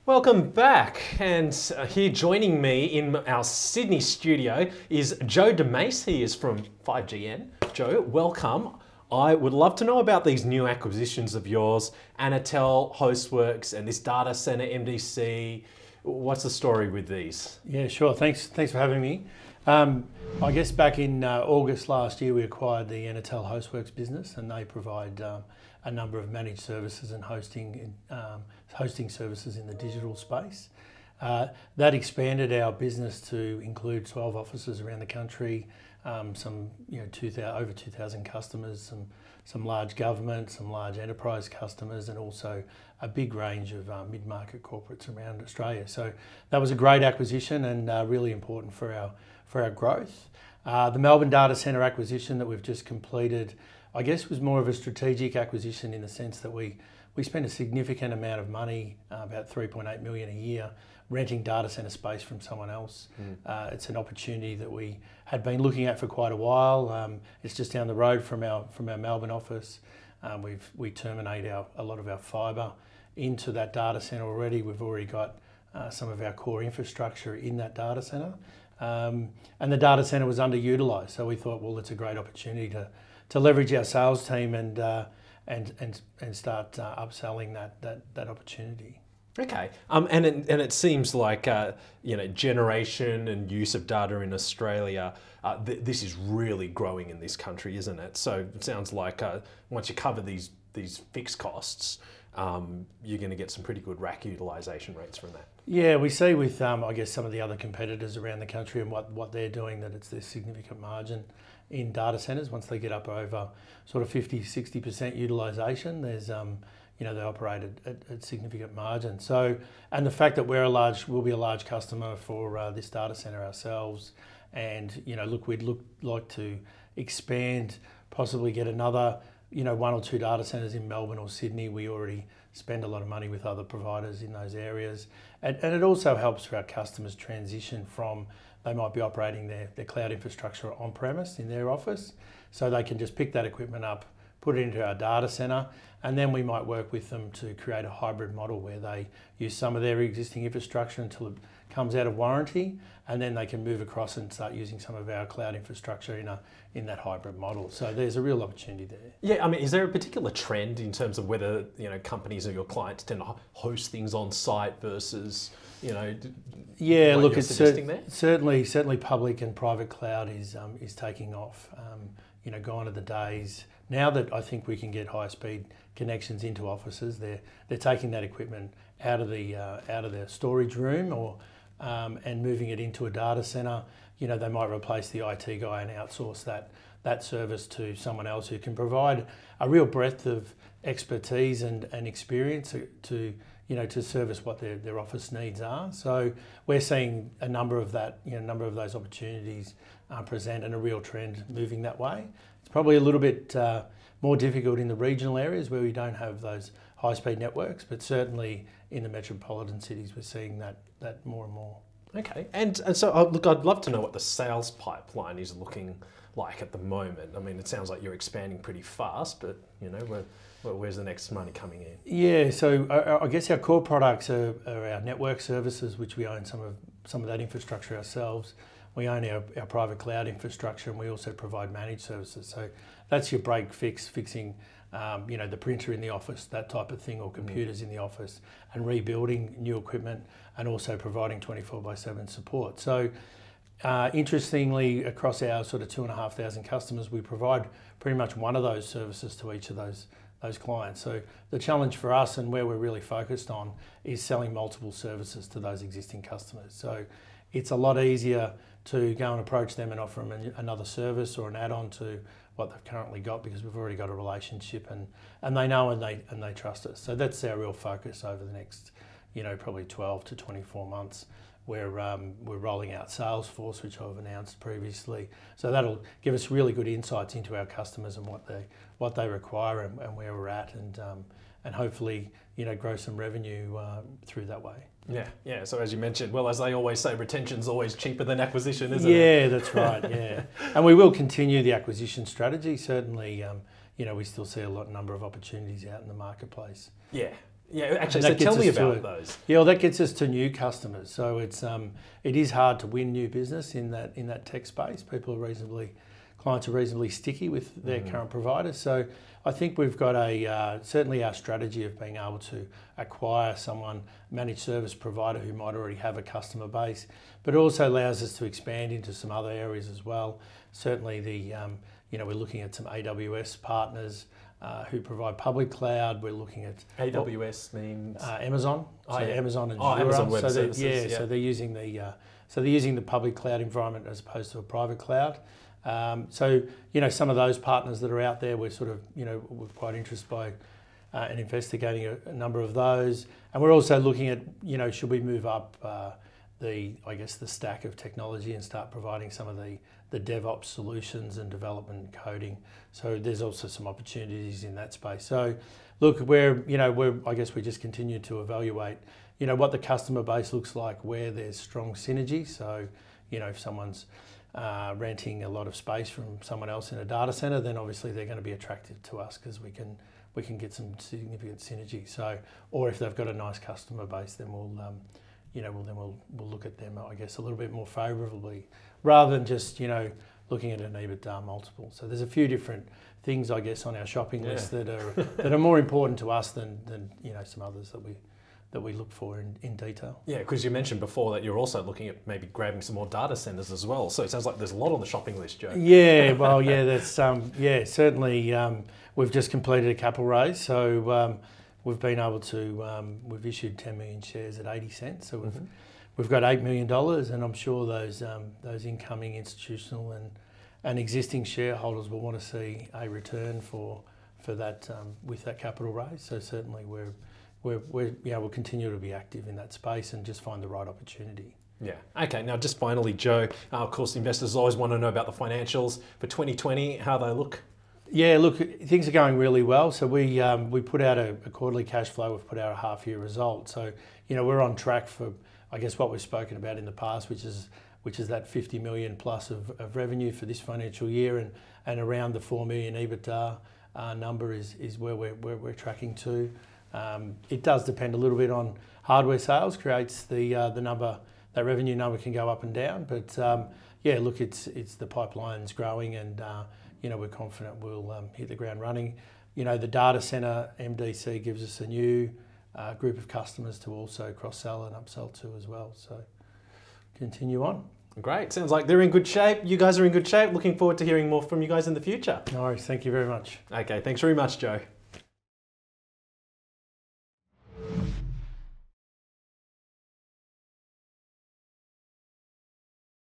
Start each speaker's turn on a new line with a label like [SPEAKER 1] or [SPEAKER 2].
[SPEAKER 1] Welcome back, and here joining me in our Sydney studio is Joe DeMace. He is from 5GN. Joe, welcome. I would love to know about these new acquisitions of yours, Anatel, Hostworks, and this data center MDC. What's the story with these?
[SPEAKER 2] Yeah, sure. Thanks for having me. I guess back in August last year, we acquired the Anatel Hostworks business, and they provide a number of managed services and hosting services in the digital space. That expanded our business to include 12 offices around the country, over 2,000 customers, some large government, some large enterprise customers, and also a big range of mid-market corporates around Australia. So that was a great acquisition and really important for our growth. The Melbourne data centre acquisition that we've just completed, I guess, was more of a strategic acquisition in the sense that we spent a significant amount of money, about 3.8 million a year, renting data centre space from someone else. It's an opportunity that we had been looking at for quite a while. It's just down the road from our Melbourne office. We terminate a lot of our fibre into that data centre already. We've already got some of our core infrastructure in that data centre. And the data centre was underutilised, so we thought, well, it's a great opportunity to leverage our sales team and start upselling that opportunity.
[SPEAKER 1] Okay, and it seems like generation and use of data in Australia. This is really growing in this country, isn't it? So it sounds like once you cover these fixed costs, you're going to get some pretty good rack utilisation rates from that.
[SPEAKER 2] Yeah, we see with I guess some of the other competitors around the country and what they're doing, that it's this significant margin in data centres. Once they get up over sort of 50-60% utilisation, there's they operate at significant margin. So, and the fact that we'll be a large customer for this data centre ourselves, and we'd like to expand, possibly get another one or two data centres in Melbourne or Sydney. We already spend a lot of money with other providers in those areas, and it also helps for our customers transition from, they might be operating their cloud infrastructure on premise in their office, so they can just pick that equipment up, put it into our data centre, and then we might work with them to create a hybrid model where they use some of their existing infrastructure until it comes out of warranty, and then they can move across and start using some of our cloud infrastructure in that hybrid model. So there's a real opportunity there.
[SPEAKER 1] Yeah, I mean, is there a particular trend in terms of whether companies or your clients tend to host things on site versus
[SPEAKER 2] Yeah, look, it's certainly public and private cloud is taking off. Gone are the days now that I think we can get high speed connections into offices. They're taking that equipment out of the storage room and moving it into a data centre. They might replace the IT guy and outsource that service to someone else who can provide a real breadth of expertise and experience to service what their office needs are. So we're seeing a number of those opportunities present, and a real trend moving that way. It's probably a little bit more difficult in the regional areas where we don't have those high-speed networks, but certainly in the metropolitan cities we're seeing that more and more.
[SPEAKER 1] Okay, and so look, I'd love to know what the sales pipeline is looking like at the moment. I mean, it sounds like you're expanding pretty fast, but where's the next money coming in?
[SPEAKER 2] Yeah, so I guess our core products are our network services, which we own some of that infrastructure ourselves. We own our private cloud infrastructure, and we also provide managed services. So that's your break fixing the printer in the office, that type of thing, or computers in the office, and rebuilding new equipment, and also providing 24/7 support. So interestingly, across our sort of 2,500 customers, we provide pretty much one of those services to each of those clients. So the challenge for us, and where we're really focused on, is selling multiple services to those existing customers. So it's a lot easier to go and approach them and offer them another service or an add-on to what they've currently got, because we've already got a relationship and they know and they trust us. So that's our real focus over the next probably 12 to 24 months. We're rolling out Salesforce, which I've announced previously. So that'll give us really good insights into our customers and what they require and where we're at, and hopefully grow some revenue through that way.
[SPEAKER 1] Yeah. So as you mentioned, well, as they always say, retention's always cheaper than acquisition, isn't it?
[SPEAKER 2] Yeah, that's right. Yeah, and we will continue the acquisition strategy. Certainly, we still see a number of opportunities out in the marketplace.
[SPEAKER 1] Yeah. Yeah, actually,
[SPEAKER 2] And
[SPEAKER 1] so
[SPEAKER 2] that
[SPEAKER 1] tell
[SPEAKER 2] gets
[SPEAKER 1] me
[SPEAKER 2] us to
[SPEAKER 1] about
[SPEAKER 2] it.
[SPEAKER 1] those.
[SPEAKER 2] Yeah, well, that gets us to new customers. So it is hard to win new business in that tech space. Clients are reasonably sticky with their current provider. So I think we've got certainly our strategy of being able to acquire someone, managed service provider who might already have a customer base, but it also allows us to expand into some other areas as well. Certainly we're looking at some AWS partners who provide public cloud. We're looking at
[SPEAKER 1] AWS means
[SPEAKER 2] Amazon,
[SPEAKER 1] Oh, yeah.
[SPEAKER 2] Amazon and
[SPEAKER 1] Amazon Web
[SPEAKER 2] so
[SPEAKER 1] Services.
[SPEAKER 2] so they're using the public cloud environment as opposed to a private cloud. Some of those partners that are out there, we're quite interested by and investigating a number of those, and we're also looking at should we move up the stack of technology and start providing some of the DevOps solutions and development and coding. So there's also some opportunities in that space. So look, we just continue to evaluate, what the customer base looks like, where there's strong synergy. So, if someone's renting a lot of space from someone else in a data center, then obviously they're going to be attractive to us because we can get some significant synergy. So, or if they've got a nice customer base, then we'll look at them, I guess, a little bit more favourably, rather than just looking at an EBITDA multiple. So there's a few different things, I guess, on our shopping list that are more important to us than some others that we look for in detail.
[SPEAKER 1] Yeah, because you mentioned before that you're also looking at maybe grabbing some more data centers as well. So it sounds like there's a lot on the shopping list, Joe.
[SPEAKER 2] Yeah, well, yeah, that's certainly. We've just completed a capital raise, so we've been able to we've issued 10 million shares at 80 cents. So we've got $8 million, and I'm sure those incoming institutional and existing shareholders will want to see a return for that with that capital raise. So certainly we'll continue to be active in that space and just find the right opportunity.
[SPEAKER 1] Yeah. Okay. Now, just finally, Joe. Of course, investors always want to know about the financials for 2020. How they look.
[SPEAKER 2] Yeah, look, things are going really well. So we put out a quarterly cash flow. We've put out a half-year result. So we're on track for, I guess, what we've spoken about in the past, which is that 50 million plus of revenue for this financial year, and around the 4 million EBITDA number is where we're tracking to. It does depend a little bit on hardware sales. Creates the number. That revenue number can go up and down, but look, it's the pipeline's growing, and we're confident we'll hit the ground running. The data center MDC gives us a new group of customers to also cross-sell and upsell to as well. So continue on.
[SPEAKER 1] Great. Sounds like they're in good shape. You guys are in good shape. Looking forward to hearing more from you guys in the future.
[SPEAKER 2] No worries. Thank you very much.
[SPEAKER 1] Okay. Thanks very much, Joe.